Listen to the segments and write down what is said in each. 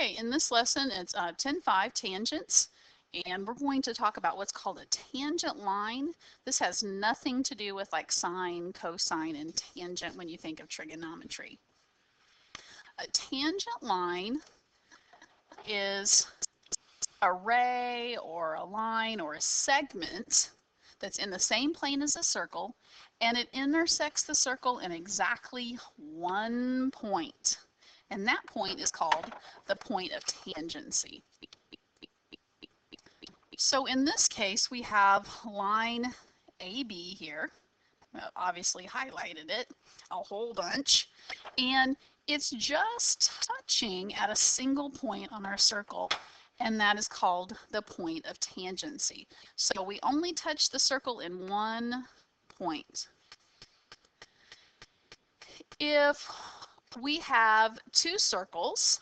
Okay, in this lesson, it's 10.5 tangents, and we're going to talk about what's called a tangent line. This has nothing to do with like sine, cosine, and tangent when you think of trigonometry. A tangent line is a ray or a line or a segment that's in the same plane as a circle, and it intersects the circle in exactly one point. And that point is called the point of tangency. So in this case, we have line AB here. Obviously highlighted it a whole bunch. And it's just touching at a single point on our circle, and that is called the point of tangency. So we only touch the circle in one point. If we have two circles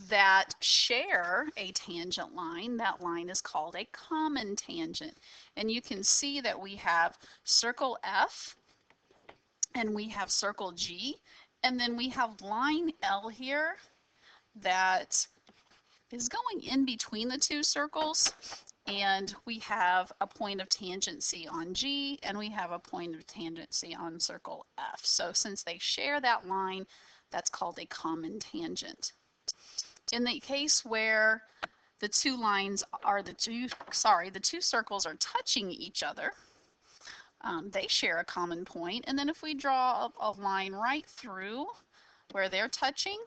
that share a tangent line, that line is called a common tangent. And you can see that we have circle F and we have circle G, and then we have line L here that is going in between the two circles, and we have a point of tangency on G, and we have a point of tangency on circle F. So since they share that line, that's called a common tangent. In the case where the two lines are the two circles are touching each other, they share a common point. And then if we draw a line right through where they're touching,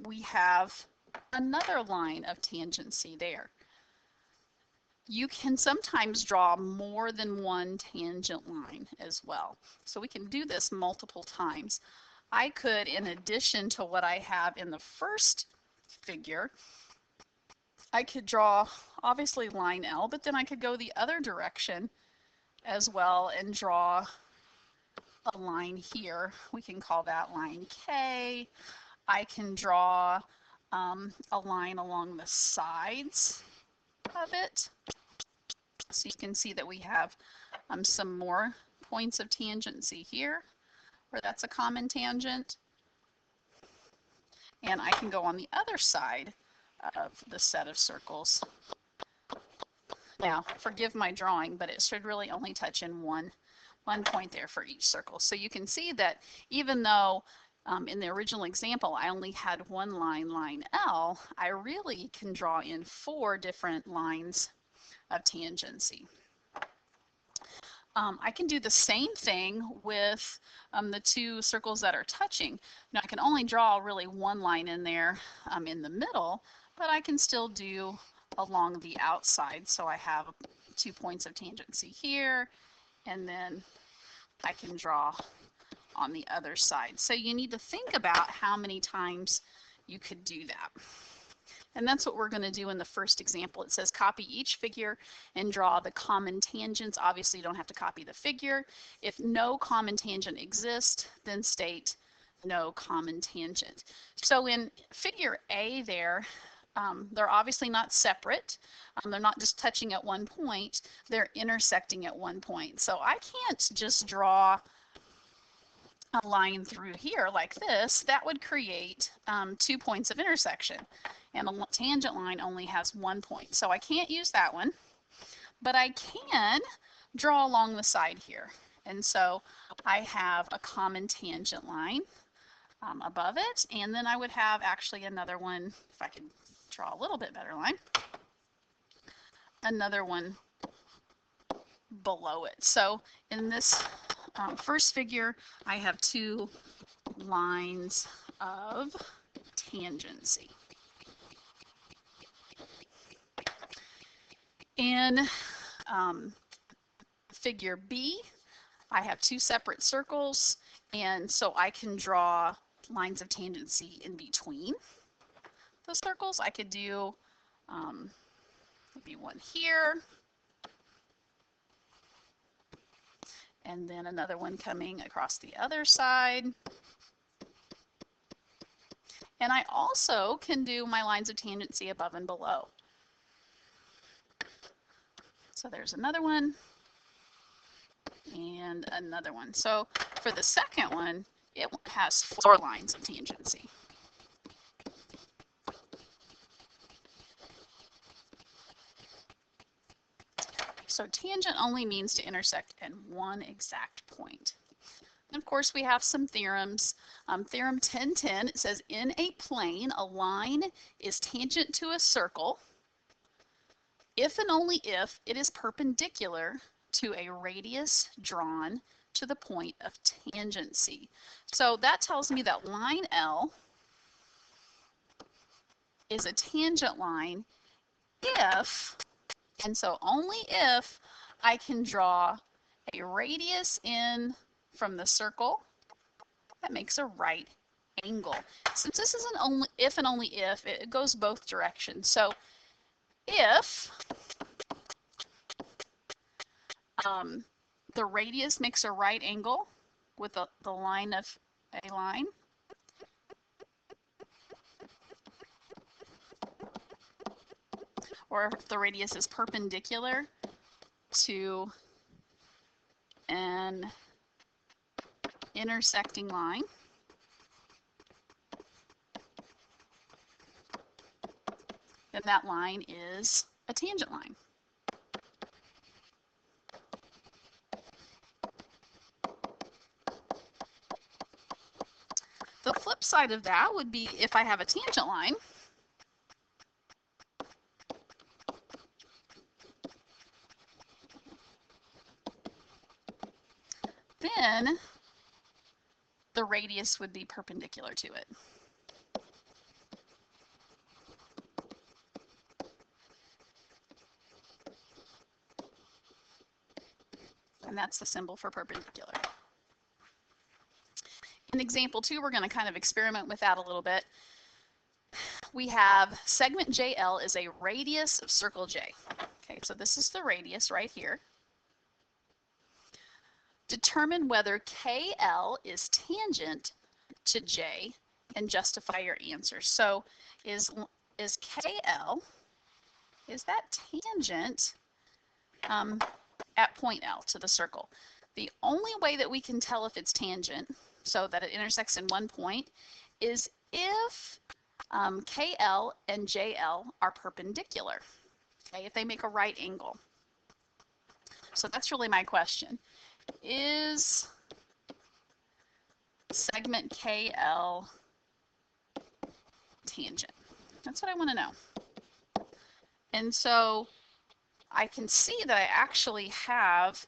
we have another line of tangency there. You can sometimes draw more than one tangent line as well. So we can do this multiple times. I could, in addition to what I have in the first figure, I could draw obviously line L, but then I could go the other direction as well and draw a line here. We can call that line K. I can draw a line along the sides of it. So you can see that we have some more points of tangency here, where that's a common tangent. And I can go on the other side of the set of circles. Now, forgive my drawing, but it should really only touch in one point there for each circle. So you can see that even though in the original example I only had one line, line L, I really can draw in 4 different lines of tangency. I can do the same thing with the two circles that are touching. Now I can only draw really one line in there in the middle, but I can still do along the outside. So I have 2 points of tangency here, and then I can draw on the other side. So you need to think about how many times you could do that. And that's what we're going to do in the first example. It says copy each figure and draw the common tangents. Obviously, you don't have to copy the figure. If no common tangent exists, then state no common tangent. So in figure A there, they're obviously not separate. They're not just touching at one point. They're intersecting at one point. So I can't just draw a line through here like this. That would create 2 points of intersection. And a tangent line only has 1 point. So I can't use that one, but I can draw along the side here. And so I have a common tangent line above it, and then I would have actually another one, if I could draw a little bit better line, another one below it. So in this first figure, I have 2 lines of tangency. In figure B, I have 2 separate circles, and so I can draw lines of tangency in between the circles. I could do maybe one here, and then another one coming across the other side. And I also can do my lines of tangency above and below. So there's another one and another one. So for the second one, it has 4 lines of tangency. So tangent only means to intersect in one exact point. And of course, we have some theorems. Theorem 1010, it says in a plane, a line is tangent to a circle if and only if it is perpendicular to a radius drawn to the point of tangency. So that tells me that line L is a tangent line if, and so only if, I can draw a radius in from the circle that makes a right angle. Since this is an only if and only if, it goes both directions. So if the radius makes a right angle with the line of a line, or if the radius is perpendicular to an intersecting line, then that line is a tangent line. The flip side of that would be if I have a tangent line, then the radius would be perpendicular to it. And that's the symbol for perpendicular. In example 2, we're going to kind of experiment with that a little bit. We have segment JL is a radius of circle J. Okay, so this is the radius right here. Determine whether KL is tangent to J and justify your answer. So is KL, is that tangent at point L to the circle? The only way that we can tell if it's tangent, so that it intersects in one point, is if KL and JL are perpendicular, okay, if they make a right angle. So that's really my question. Is segment KL tangent? That's what I want to know. And so I can see that I actually have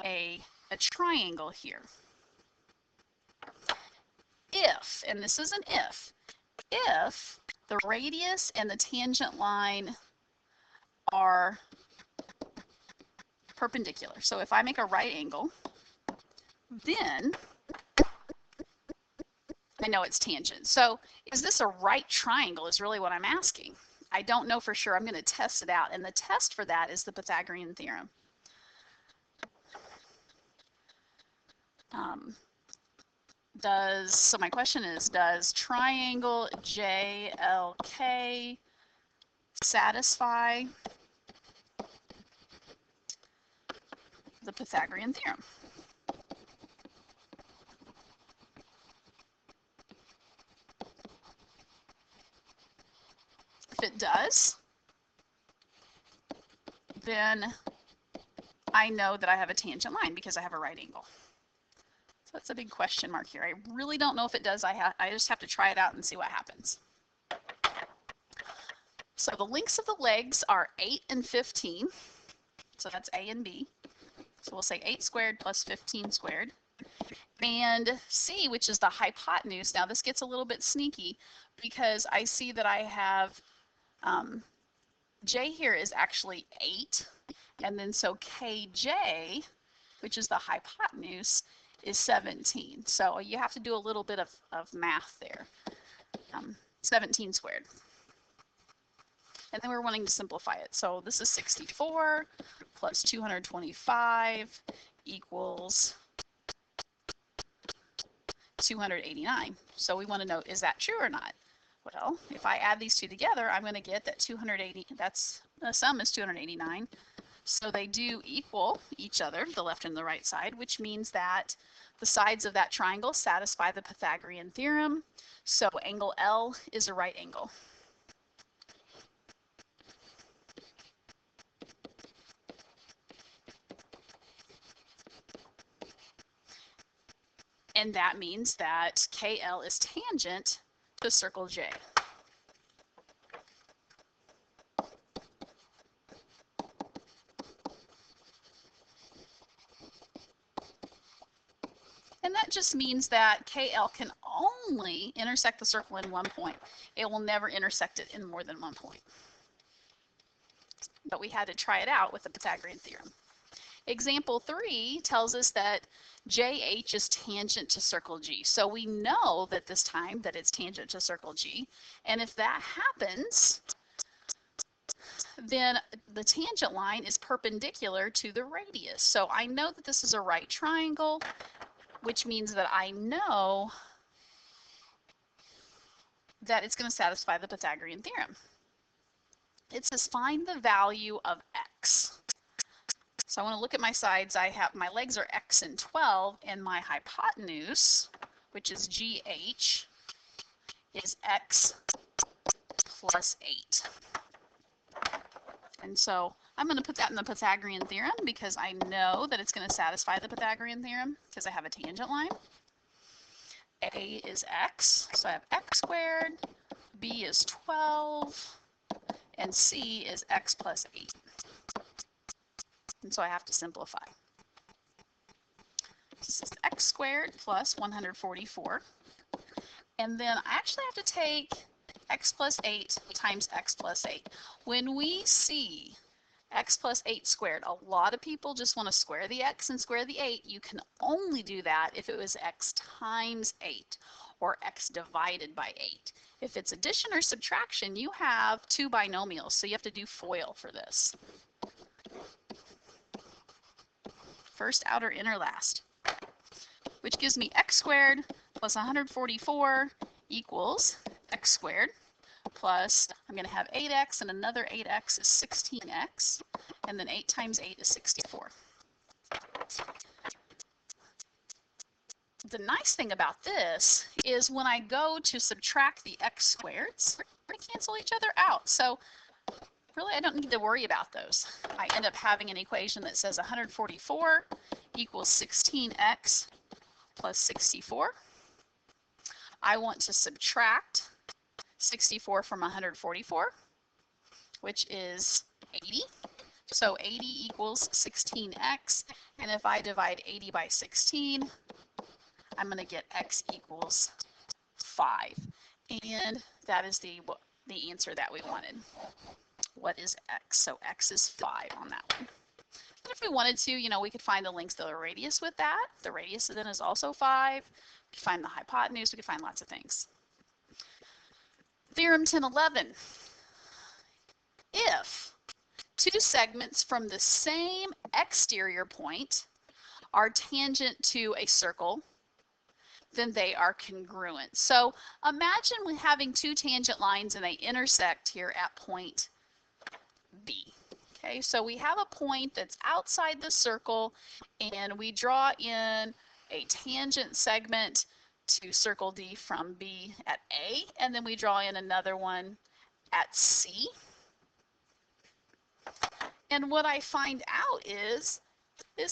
a triangle here. If, and this is an if the radius and the tangent line are perpendicular, so if I make a right angle, then I know it's tangent. So is this a right triangle is really what I'm asking. I don't know for sure. I'm going to test it out, and the test for that is the Pythagorean theorem. So my question is, does triangle JLK satisfy the Pythagorean theorem? If it does, then I know that I have a tangent line because I have a right angle. So that's a big question mark here. I really don't know if it does. I just have to try it out and see what happens. So the lengths of the legs are 8 and 15. So that's A and B. So we'll say 8 squared plus 15 squared. And C, which is the hypotenuse. Now this gets a little bit sneaky because I see that I have J here is actually 8. And then so KJ, which is the hypotenuse, is 17. So you have to do a little bit of math there. 17 squared. And then we're wanting to simplify it. So this is 64 plus 225 equals 289. So we want to know, is that true or not? Well, if I add these two together, I'm going to get that 280, that's the sum is 289. So they do equal each other, the left and the right side, which means that the sides of that triangle satisfy the Pythagorean theorem. So angle L is a right angle. And that means that KL is tangent to circle J. And that just means that KL can only intersect the circle in one point. It will never intersect it in more than one point. But we had to try it out with the Pythagorean theorem. Example 3 tells us that JH is tangent to circle G. So we know that this time that it's tangent to circle G. And if that happens, then the tangent line is perpendicular to the radius. So I know that this is a right triangle, which means that I know that it's going to satisfy the Pythagorean theorem. It says find the value of x. So I want to look at my sides. I have my legs are x and 12, and my hypotenuse, which is GH, is x plus 8. And so I'm going to put that in the Pythagorean theorem because I know that it's going to satisfy the Pythagorean theorem because I have a tangent line. A is x, so I have x squared, B is 12, and C is x plus 8. And so I have to simplify. This is x squared plus 144. And then I actually have to take x plus 8 times x plus 8. When we see x plus 8 squared, a lot of people just want to square the x and square the 8. You can only do that if it was x times 8 or x divided by 8. If it's addition or subtraction, you have two binomials, so you have to do FOIL for this. First, outer, inner, last, which gives me x squared plus 144 equals x squared plus, I'm going to have 8x, and another 8x is 16x, and then 8 times 8 is 64. The nice thing about this is when I go to subtract the x squareds, they cancel each other out. So really, I don't need to worry about those. I end up having an equation that says 144 equals 16x plus 64. I want to subtract 64 from 144, which is 80. So 80 equals 16x, and if I divide 80 by 16, I'm going to get x equals 5. And that is the answer that we wanted. What is x? So x is 5 on that one. And if we wanted to, we could find the length of the radius with that. The radius then is also 5. We could find the hypotenuse. We could find lots of things. Theorem 1011. If two segments from the same exterior point are tangent to a circle, then they are congruent. So imagine we're having two tangent lines and they intersect here at point B. Okay, so we have a point that's outside the circle and we draw in a tangent segment to circle D from B at A, and then we draw in another one at C. And what I find out is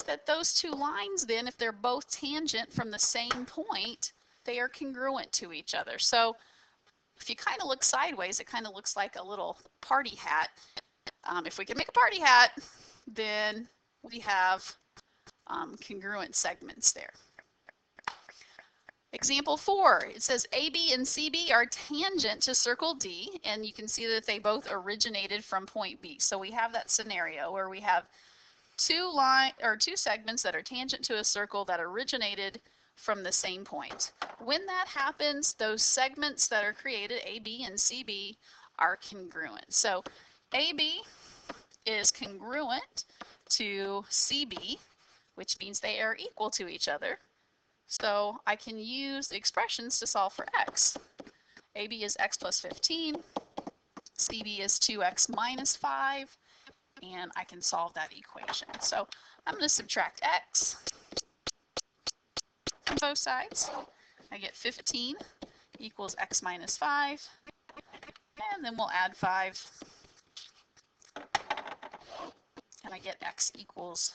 that those two lines then, if they're both tangent from the same point, they are congruent to each other. So if you kind of look sideways, it kind of looks like a little party hat. If we can make a party hat, then we have congruent segments there. Example 4, it says AB and CB are tangent to circle D, and you can see that they both originated from point B. So we have that scenario where we have two segments that are tangent to a circle that originated from the same point. When that happens, those segments that are created, AB and CB, are congruent. So AB is congruent to CB, which means they are equal to each other. So I can use the expressions to solve for x. AB is x plus 15, CB is 2x minus 5, and I can solve that equation. So I'm going to subtract x from both sides. I get 15 equals x minus 5, and then we'll add 5, and I get x equals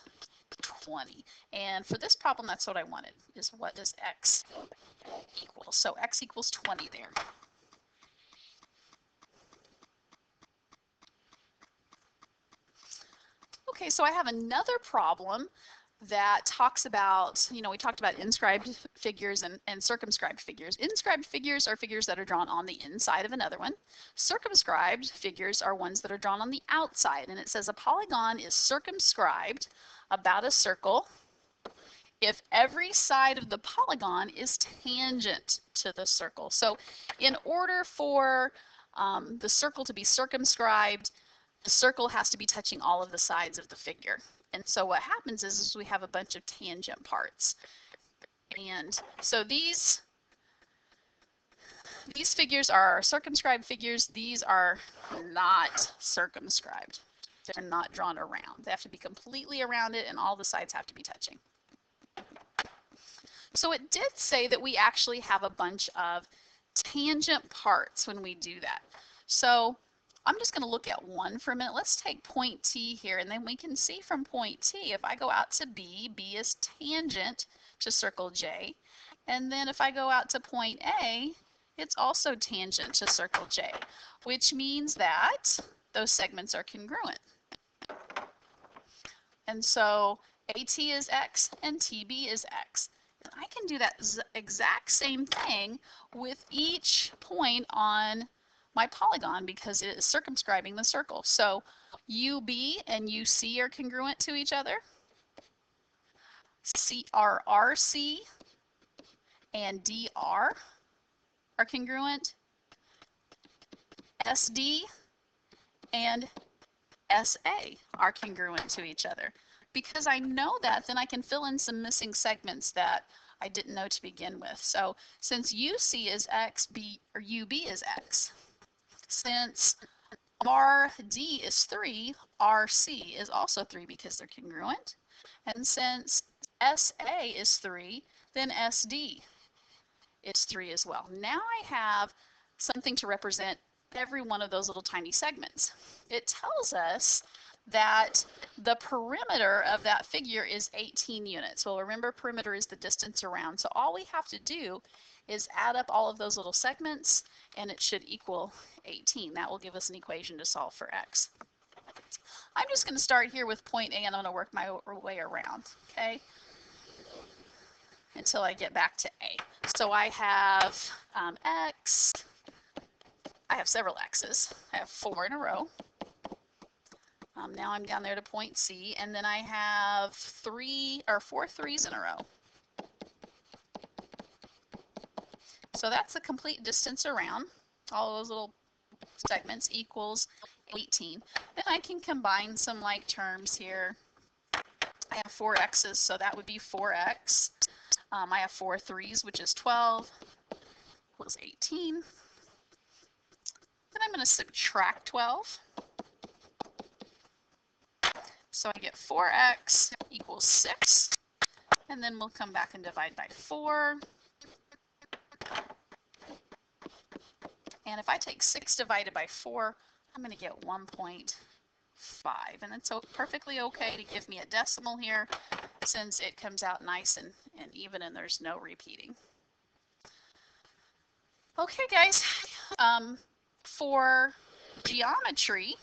20. And for this problem, that's what I wanted, is what does x equal? So x equals 20 there. Okay, so I have another problem that talks about, we talked about inscribed figures and circumscribed figures. Inscribed figures are figures that are drawn on the inside of another one. Circumscribed figures are ones that are drawn on the outside. And it says a polygon is circumscribed about a circle if every side of the polygon is tangent to the circle. So in order for the circle to be circumscribed, the circle has to be touching all of the sides of the figure. And so what happens is we have a bunch of tangent parts. And so these figures are circumscribed figures. These are not circumscribed. They're not drawn around. They have to be completely around it, and all the sides have to be touching. So it did say that we actually have a bunch of tangent parts when we do that. So I'm just going to look at one for a minute. Let's take point T here, and then we can see from point T, if I go out to B, B is tangent to circle J. And then if I go out to point A, it's also tangent to circle J, which means that those segments are congruent. And so AT is X and TB is X. And I can do that exact same thing with each point on my polygon because it is circumscribing the circle. So UB and UC are congruent to each other. RC and DR are congruent. SD and SA are congruent to each other. Because I know that, then I can fill in some missing segments that I didn't know to begin with. So since UC is X, UB is X. Since RD is 3, RC is also 3 because they're congruent. And since SA is 3, then SD is 3 as well. Now I have something to represent every one of those little tiny segments. It tells us that the perimeter of that figure is 18 units. Well, remember, perimeter is the distance around. So all we have to do is add up all of those little segments, and it should equal 18. That will give us an equation to solve for x. I'm just going to start here with point A, and I'm going to work my way around, okay, until I get back to A. So I have x. I have several x's. I have 4 in a row. Now I'm down there to point C, and then I have 4 3s in a row. So that's the complete distance around. All those little segments equals 18. Then I can combine some like terms here. I have 4 x's, so that would be 4x. I have 4 3s, which is 12, equals 18. Then I'm going to subtract 12. So I get 4x equals 6. And then we'll come back and divide by 4. And if I take 6 divided by 4, I'm going to get 1.5. And it's perfectly okay to give me a decimal here since it comes out nice and even and there's no repeating. Okay, guys. For geometry,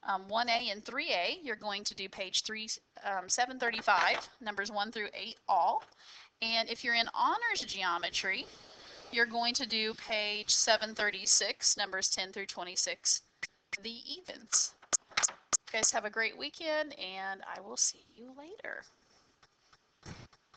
1A and 3A, you're going to do page 735, numbers 1 through 8 all. And if you're in honors geometry, you're going to do page 736, numbers 10 through 26, the evens. You guys have a great weekend, and I will see you later.